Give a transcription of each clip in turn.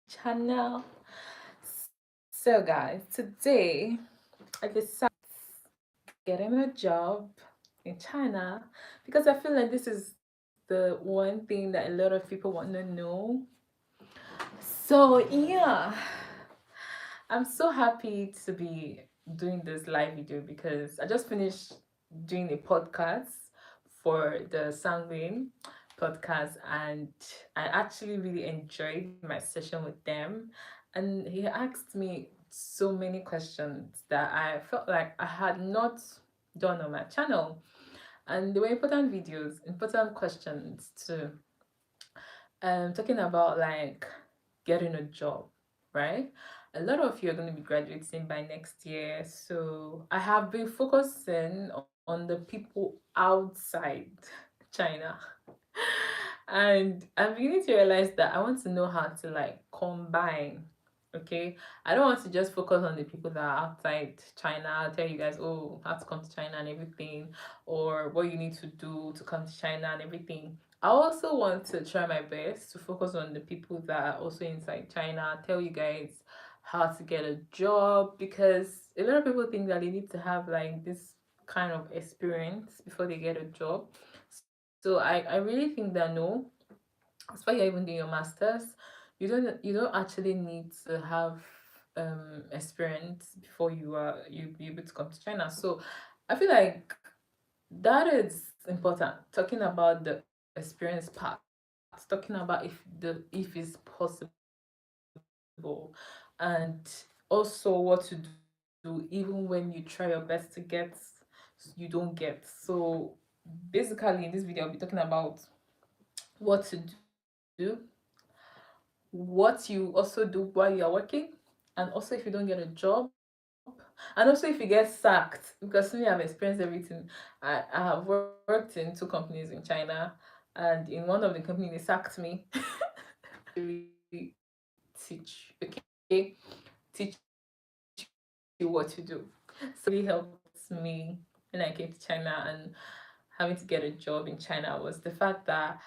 channel. So guys, today I decided getting a job in China because I feel like this is the one thing that a lot of people want to know. So yeah, I'm so happy to be doing this live video because I just finished doing a podcast for the Sanguine podcast, and I actually really enjoyed my session with them. And he asked me so many questions that I felt like I had not done on my channel. And they were important videos, important questions too. Talking about like getting a job, right? A lot of you are going to be graduating by next year. So I have been focusing on the people outside China. And I'm beginning to realize that I want to know how to like combine. Okay, I don't want to just focus on the people that are outside China. I'll tell you guys, oh, how to come to China and everything, or what you need to do to come to China and everything. I also want to try my best to focus on the people that are also inside China, tell you guys how to get a job, because a lot of people think that they need to have like this kind of experience before they get a job. So I really think that no, as far you're even doing your masters, you don't actually need to have experience before you be able to come to China. So I feel like that is important, talking about the experience part, talking about if it's possible, and also what to do even when you try your best to get, you don't get. So basically in this video I'll be talking about what to do, what you also do while you're working, and also if you don't get a job, and also if you get sacked, because me, I've experienced everything. I have worked in two companies in China, and in one of the companies they sacked me. Teach, okay, teach you what to do. So really helped me when I came to China, and having to get a job in China was the fact that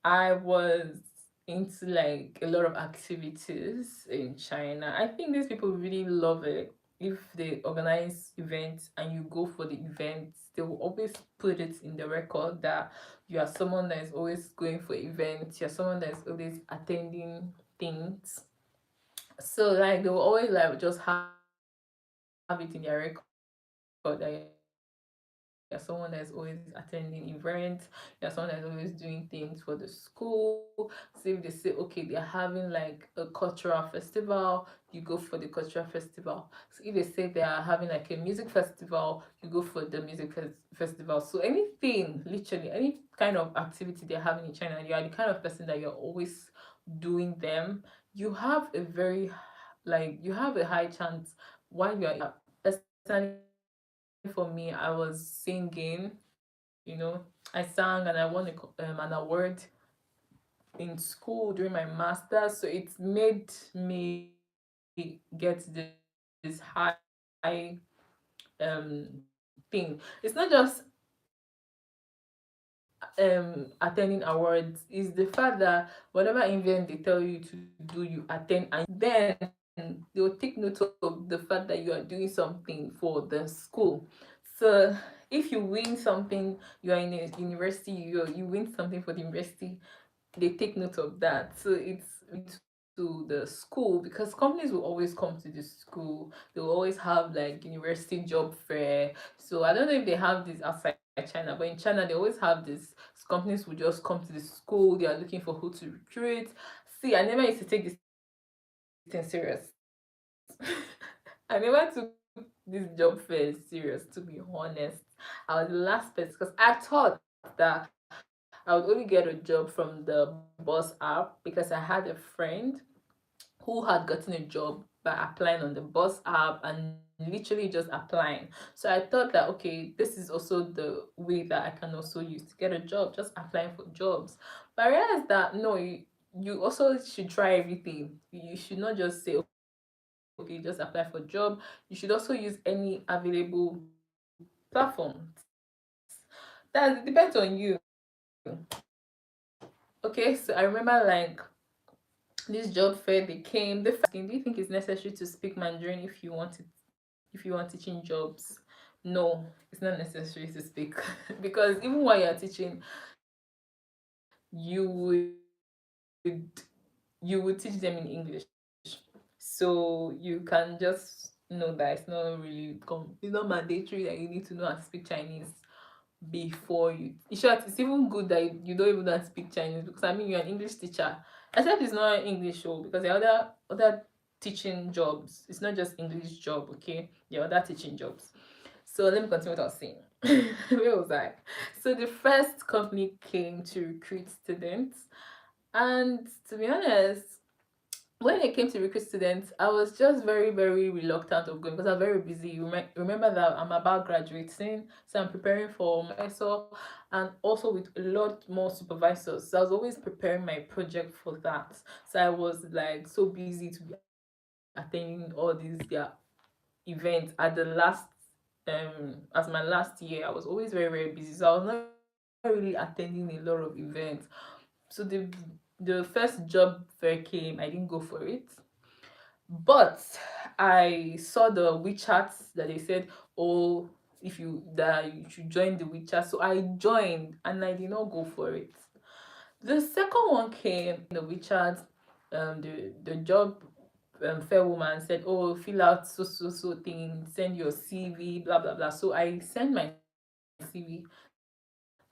I was into like a lot of activities in China. I think these people really love it. If they organize events and you go for the events, they will always put it in the record that you are someone that is always going for events, you're someone that is always attending things. So like they will always like just have it in their record that you're someone that is always attending events, you're someone that is always doing things for the school. So if they say okay, they're having like a cultural festival, you go for the cultural festival. So if they say they are having like a music festival, you go for the music festival. So anything, literally any kind of activity they're having in China, and you are the kind of person that you're always doing them, you have a very like you have a high chance while you're in China. Personally for me, I was singing, you know, I sang and I won an award in school during my master, so it made me get this high thing. It's not just attending awards, is the fact that whatever event they tell you to do, you attend, and then they will take note of the fact that you are doing something for the school. So if you win something, you are in a university, you win something for the university, they take note of that. So it's to the school, because companies will always come to the school. They will always have like university job fair. So I don't know if they have this outside China, but in China they always have this. Companies will just come to the school, they are looking for who to recruit. See, I never used to take this thing serious. I never took this job fair serious, to be honest. I was the last person because I thought that I would only get a job from the Boss app, because I had a friend who had gotten a job by applying on the Boss app and literally just applying. So I thought that okay, this is also the way that I can also use to get a job, just applying for jobs. But I realized that no, you also should try everything. You should not just say okay, just apply for job. You should also use any available platforms. That depends on you. Okay, so I remember like this job fair they came. The first thing, do you think it's necessary to speak Mandarin if you want teaching jobs? No, it's not necessary to speak because even while you're teaching, you you would teach them in English. So you can just know that it's not really it's not mandatory that you need to know how to speak Chinese before you. In short, it's even good that you don't even know how to speak Chinese because I mean you're an English teacher. Except it's not an English show because there are other teaching jobs. It's not just English job, okay? There are other teaching jobs. So let me continue what I was saying. Where was I? So the first company came to recruit students, and to be honest, when it came to recruit students, I was just very, very reluctant of going because I'm very busy. Remember that I'm about graduating, so I'm preparing for my SO and also with a lot more supervisors. So I was always preparing my project for that. So I was like so busy to be attending all these events at the last as my last year. I was always very, very busy. So I was not really attending a lot of events. So the first job fair came, I didn't go for it. But I saw the WeChat that they said, oh, if you that you should join the WeChat. So I joined and I did not go for it. The second one came in the WeChat, the job fair woman said, oh, fill out so thing, send your CV, blah blah blah. So I sent my CV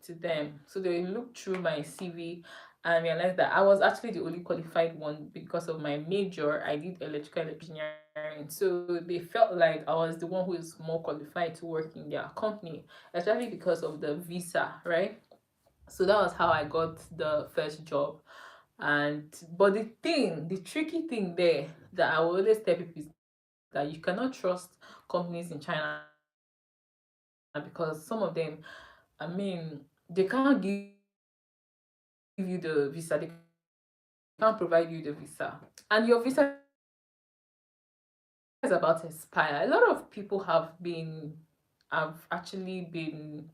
to them. So they looked through my CV and realized that I was actually the only qualified one because of my major. I did electrical engineering. So they felt like I was the one who is more qualified to work in their company, especially because of the visa, right? So that was how I got the first job. And but the tricky thing there that I will always tell people is that you cannot trust companies in China because some of them, I mean, they can't give you the visa, they can't provide you the visa. And your visa is about to expire. A lot of people have actually been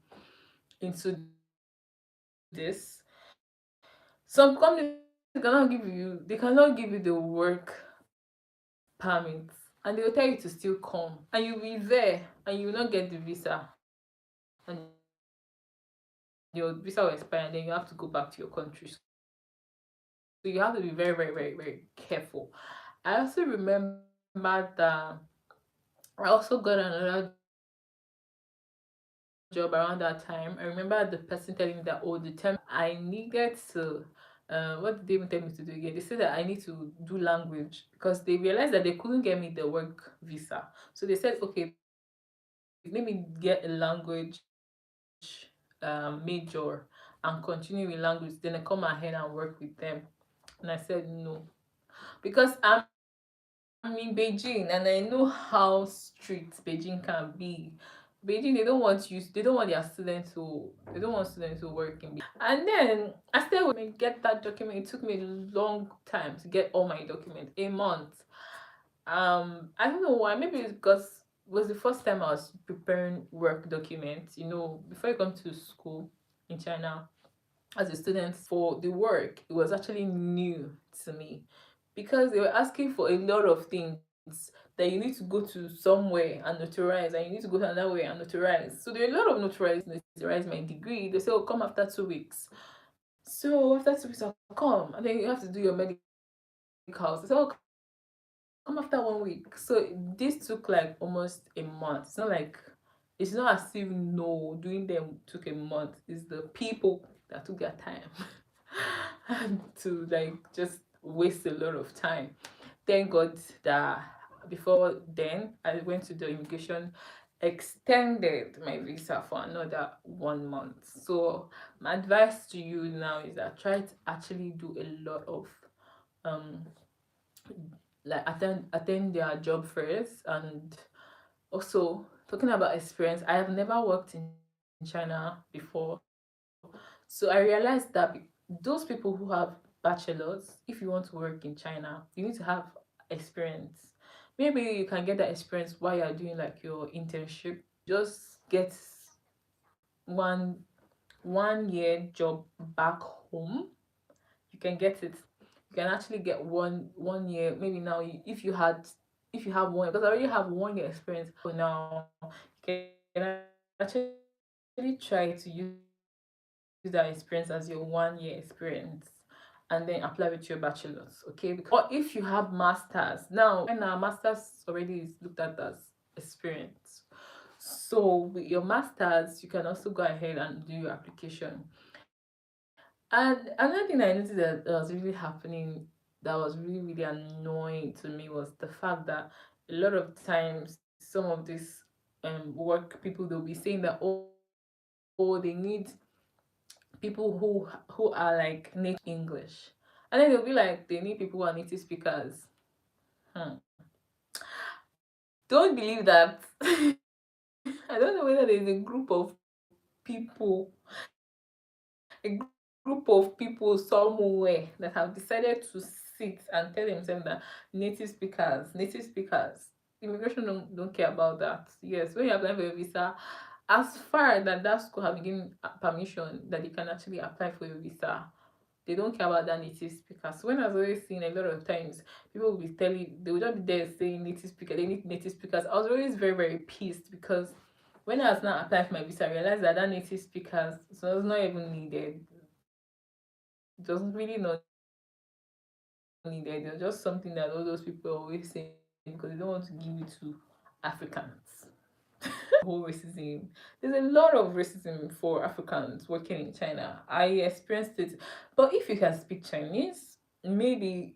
into this. Some companies they cannot give you the work permit and they will tell you to still come and you'll be there and you will not get the visa and your visa will expire and then you have to go back to your country. So you have to be very, very, very, very careful. I also remember that I also got another job around that time. I remember the person telling me that, oh, the terms and conditions were changing. So I needed to what did they even tell me to do again? They said that I need to do language because they realized that they couldn't get me the work visa. So they said, okay, let me get a language major and continue in language, then I come ahead and work with them. And I said no. Because I'm in Beijing and I know how strict Beijing can be. Beijing, they don't want their students they don't want students to work in Beijing. And then I stayed with my get that document. It took me a long time to get all my documents, a month. I don't know why. Maybe it's because it was the first time I was preparing work documents. You know, before you come to school in China as a student for the work, it was actually new to me because they were asking for a lot of things that you need to go to somewhere and notarize, and you need to go to another way and notarize. So there are a lot of notarize my degree. They say, oh, come after 2 weeks. So after 2 weeks, I'll come, and then you have to do your medical. They say, oh, come after 1 week. So this took like almost a month. It's not as if no, doing them took a month. It's the people that took their time and to like just waste a lot of time. Thank God that before then I went to the immigration, extended my visa for another 1 month. So my advice to you now is that try to actually do a lot of um like attend their job fairs. And also talking about experience, I have never worked in China before. So I realized that those people who have bachelors, if you want to work in China, you need to have experience. Maybe you can get that experience while you're doing like your internship. Just get one year job back home. You can get it. can actually get 1 year. Maybe now, if you have one, because I already have 1 year experience. So now you can actually try to use that experience as your 1 year experience and then apply with your bachelor's, okay? Or if you have masters, now China masters already is looked at as experience. So with your masters, you can also go ahead and do your application. And another thing I noticed that was really happening, that was really, really annoying to me, was the fact that a lot of times some of these work people, they'll be saying that, oh, they need people who are like native English, and then they'll be like they need people who are native speakers. Hmm. Don't believe that. I don't know whether there's a group of people, a group of people somewhere that have decided to sit and tell themselves that native speakers, immigration don't care about that. Yes, when you're applying for a visa, as far that that school have been given permission that you can actually apply for your visa, they don't care about that native speaker. So when I was always seeing a lot of times, people will be telling, they will just be there saying native speaker, they need native speakers. I was always very, very pissed, because when I was now applying for my visa, I realized that that native speakers, so it's not even needed. It was really not needed. It was just something that all those people are always saying because they don't want to give it to Africans. Whole racism. There's a lot of racism for Africans working in China. I experienced it. But if you can speak Chinese, maybe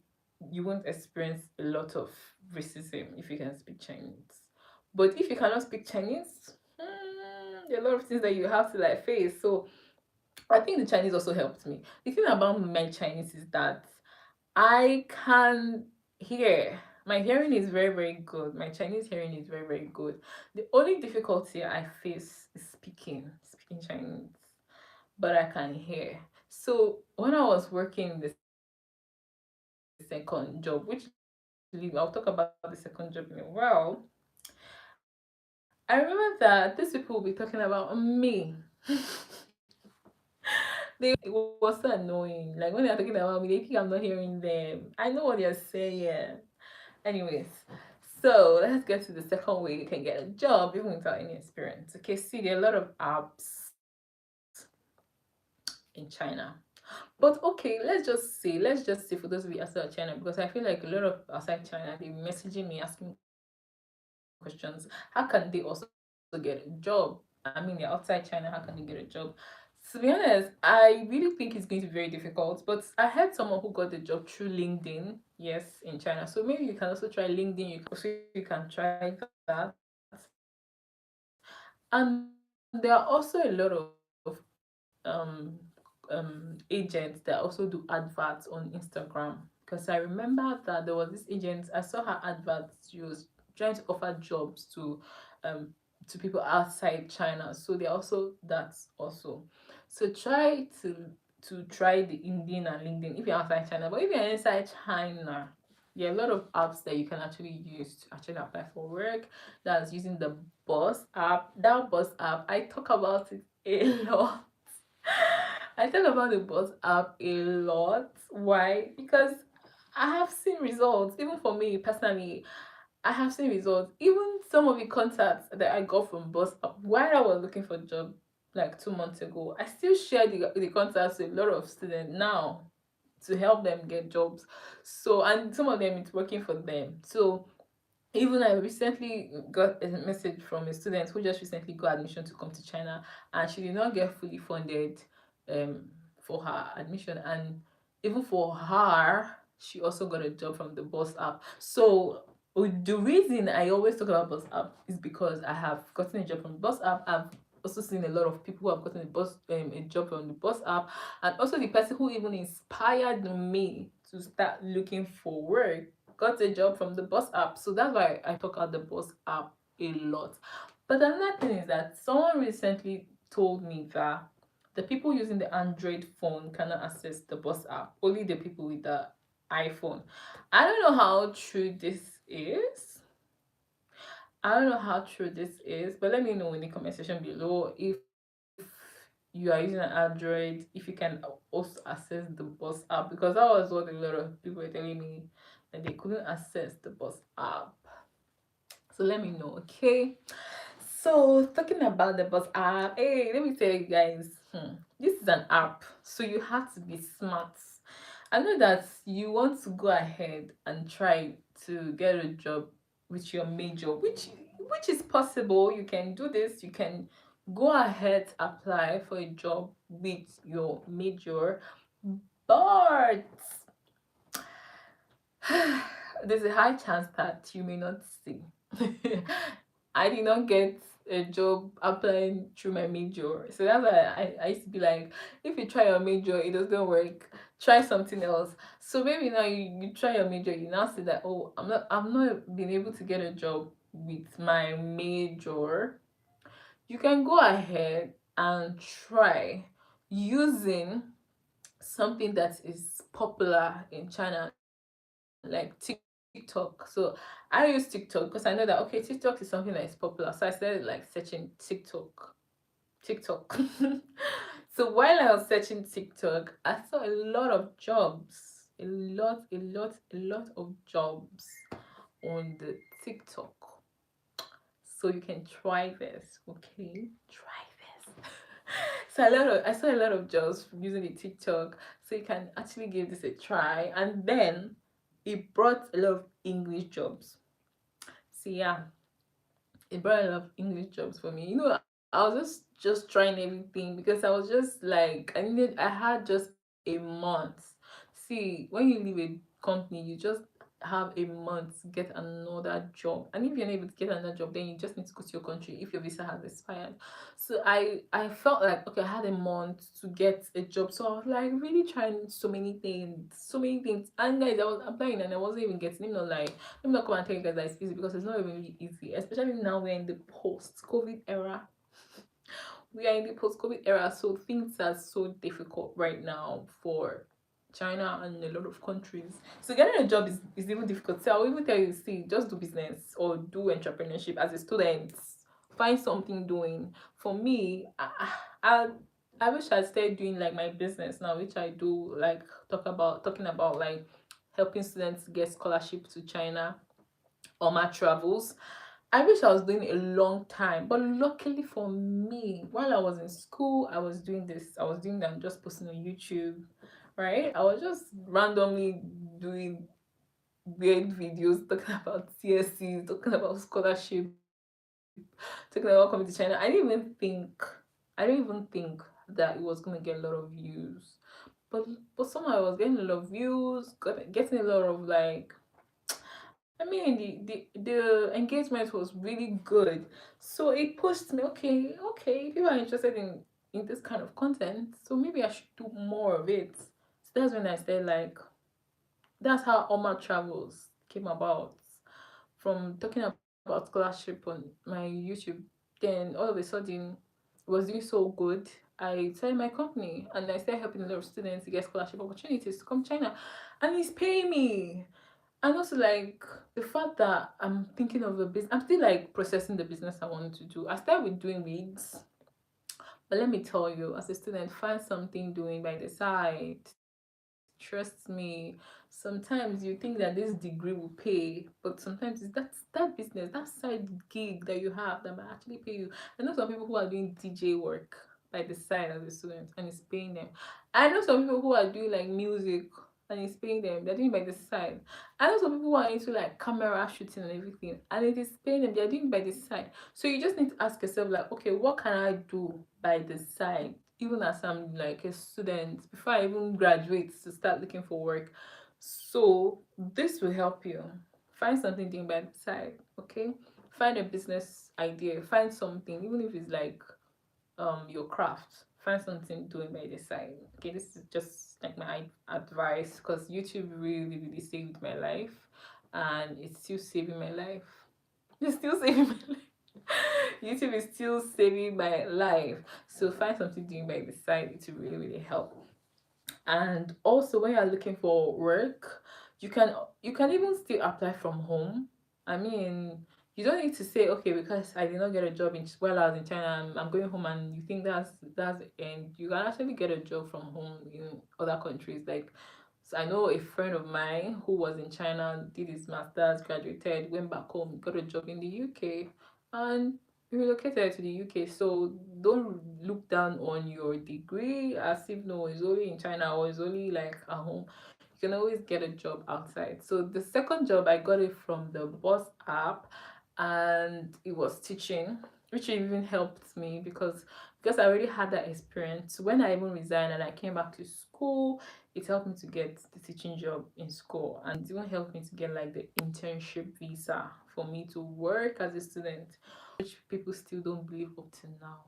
you won't experience a lot of racism if you can speak Chinese. But if you cannot speak Chinese, there are a lot of things that you have to like face. So I think the Chinese also helped me. The thing about my Chinese is that I can hear. My hearing is very, very good. My Chinese hearing is very, very good. The only difficulty I face is speaking Chinese, but I can hear. So when I was working the second job, which I'll talk about the second job in a while, I remember that these people will be talking about me. It was so annoying. Like when they're talking about me, they think I'm not hearing them. I know what they're saying. Anyways, so let's get to the second way you can get a job even without any experience. Okay, see, there are a lot of apps in China. But okay, let's just say for those of you outside of China, because I feel like a lot of outside China, they be messaging me asking me questions. How can they also get a job? I mean, they're outside China. How can they get a job? To be honest, I really think it's going to be very difficult. But I heard someone who got the job through LinkedIn. Yes, in China. So maybe you can also try LinkedIn. So you can try that. And there are also a lot of agents that also do adverts on Instagram, because I remember that there was this agent, I saw her adverts. She was trying to offer jobs um to people outside China, so they're also that also. So try to try the Indeed and LinkedIn if you're outside China. But if you're inside China, there are a lot of apps that you can actually use to actually apply for work. That's using the Boss app. That Boss app, I talk about it a lot. I talk about the Boss app a lot. Why? Because I have seen results. Even for me personally, I have seen results. Even some of the contacts that I got from Boss app while I was looking for a job like 2 months ago, I still share the contacts with a lot of students now to help them get jobs. So, and some of them it's working for them. So even I recently got a message from a student who just recently got admission to come to China, and she did not get fully funded um for her admission. And even for her, she also got a job from the Boss app. So the reason I always talk about Boss app is because I have gotten a job from the Boss app. I've also seen a lot of people who have gotten a job from the Boss app, and also the person who even inspired me to start looking for work got a job from the Boss app. So that's why I talk about the Boss app a lot. But another thing is that someone recently told me that the people using the Android phone cannot access the Boss app, only the people with the iPhone. I don't know how true this is. I don't know how true this is, but let me know in the comment section below if you are using an Android, if you can also access the bus app, because that was what a lot of people were telling me, that they couldn't access the bus app. So let me know, okay? So talking about the bus app, hey, let me tell you guys, this is an app, so you have to be smart. I know that you want to go ahead and try to get a job with your major, which is possible. You can do this. You can go ahead, apply for a job with your major, but there's a high chance that you may not see. I did not get a job applying through my major. So that's why I used to be like, if you try your major, it doesn't work, try something else. So maybe now you try your major, you now see that, oh, I'm not being able to get a job with my major. You can go ahead and try using something that is popular in China, like TikTok. So I use TikTok because I know that, okay, TikTok is something that is popular. So I started like searching TikTok. So while I was searching TikTok, I saw a lot of jobs. A lot of jobs on the TikTok. So you can try this, okay? Try this. So I saw a lot of jobs using the TikTok. So you can actually give this a try. And then it brought a lot of English jobs. So yeah, it brought a lot of English jobs for me. I was just trying everything because I was just like, I had just a month. See, when you leave a company, you just have a month to get another job. And if you're not able to get another job, then you just need to go to your country if your visa has expired. So I felt like, okay, I had a month to get a job. So I was like really trying so many things, so many things. And guys, I was applying and I wasn't even getting, like, let me not come and tell you guys that it's easy, because it's not even really easy, especially now we're in the post-COVID era. We are in the post-COVID era, so things are so difficult right now for China and a lot of countries. So getting a job is even difficult. So I'll even tell you, see, just do business or do entrepreneurship as a student. Find something doing. For me, I I wish I started doing like my business now, which I do, like talking about like helping students get scholarship to China or my travels. I wish I was doing it a long time, but luckily for me, while I was in school, I was doing this. I was doing that, just posting on YouTube, right? I was just randomly doing weird videos talking about CSCs, talking about scholarship, talking about coming to China. I didn't even think that it was gonna get a lot of views, but but somehow I was getting a lot of views, getting a lot of like, I mean, the engagement was really good. So it pushed me, okay, okay, people are interested in this kind of content, so maybe I should do more of it. So that's when I started like, that's how Oma Travels came about. From talking about scholarship on my YouTube, then all of a sudden it was doing so good. I started my company and I started helping a lot of students to get scholarship opportunities to come to China, and it's paying me. And also, like, the fact that I'm thinking of a business, I'm still like processing the business I wanted to do. I started with doing wigs, but let me tell you, as a student, find something doing by the side. Trust me. Sometimes you think that this degree will pay, but sometimes it's that business, that side gig that you have that might actually pay you. I know some people who are doing DJ work by the side as a student and it's paying them. I know some people who are doing like music and it's paying them. They're doing it by the side. I know some people who are into like camera shooting and everything, and it is paying them. They're doing it by the side. So you just need to ask yourself, like, okay, what can I do by the side, even as I'm like a student, before I even graduate, to start looking for work. So this will help you find something doing by the side, okay? Find a business idea, find something, even if it's like your craft. Find something doing by the side. Okay, this is just like my advice, because YouTube really saved my life, and it's still saving my life. It's still saving my life. YouTube is still saving my life. So find something doing by the side. It will really help. And also, when you're looking for work, you can you can even still apply from home. I mean, You don't need to say, okay, because I did not get a job in while I was in China, I'm going home, and you think that's and you can actually get a job from home in other countries. Like, so I know a friend of mine who was in China, did his masters, graduated, went back home, got a job in the UK, and relocated to the UK. So don't look down on your degree as if no, it's only in China or it's only like at home. You can always get a job outside. So the second job, I got it from the Boss app, and it was teaching, which even helped me because I already had that experience. When I even resigned and I came back to school, it helped me to get the teaching job in school, and it even helped me to get like the internship visa for me to work as a student, which people still don't believe up to now.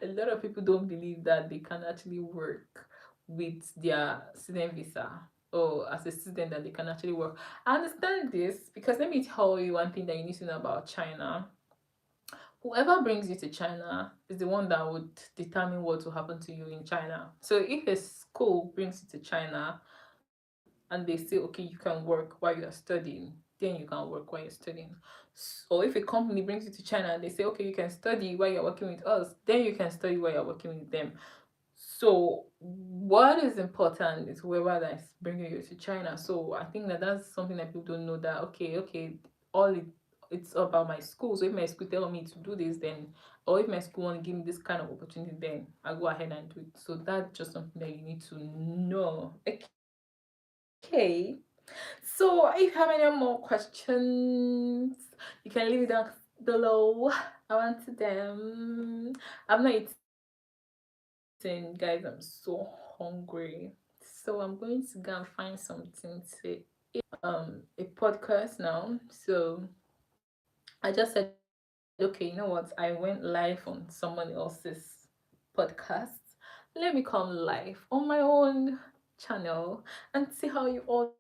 A lot of people don't believe that they can actually work with their student visa, or as a student that they can actually work. I understand this because let me tell you one thing that you need to know about China. Whoever brings you to China is the one that would determine what will happen to you in China. So if a school brings you to China and they say, okay, you can work while you're studying, then you can work while you're studying. Or if a company brings you to China and they say, okay, you can study while you're working with us, then you can study while you're working with them. So what is important is whoever that's bringing you to China. So I think that that's something that people don't know, that okay, all it's about my school. So if my school tell me to do this, then, or if my school want to give me this kind of opportunity, then I go ahead and do it. So that's just something that you need to know. Okay. So if you have any more questions, you can leave it down below. I want them. I've not eaten, guys. I'm so hungry. So I'm going to go and find something to a podcast now. So I just said, okay, you know what? I went live on someone else's podcast. Let me come live on my own channel and see how you all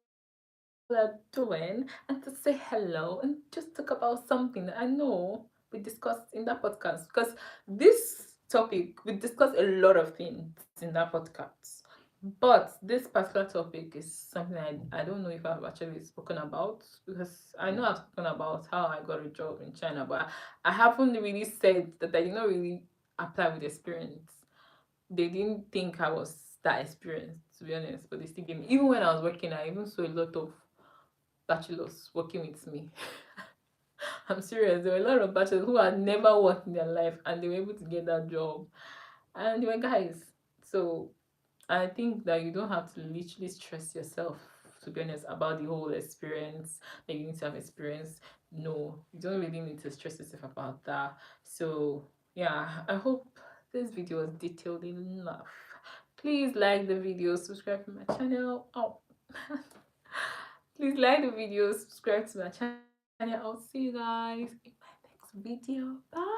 are doing, and to say hello and just talk about something that I know we discussed in that podcast. Because this topic, we discussed a lot of things in that podcast. But this particular topic is something I don't know if I've actually spoken about, because I know I've spoken about how I got a job in China, but I haven't really said that I did not really apply with experience. They didn't think I was that experienced, to be honest, but they still gave me. Even when I was working, I even saw a lot of bachelors working with me. I'm serious. There were a lot of bachelors who had never worked in their life and they were able to get that job. And they were guys. So I think that you don't have to literally stress yourself, to be honest, about the whole experience, that you need to have experience. No, you don't really need to stress yourself about that. So yeah, I hope this video was detailed enough. Please like the video, subscribe to my channel. Oh, please like the video, subscribe to my channel. I'll see you guys in my next video. Bye.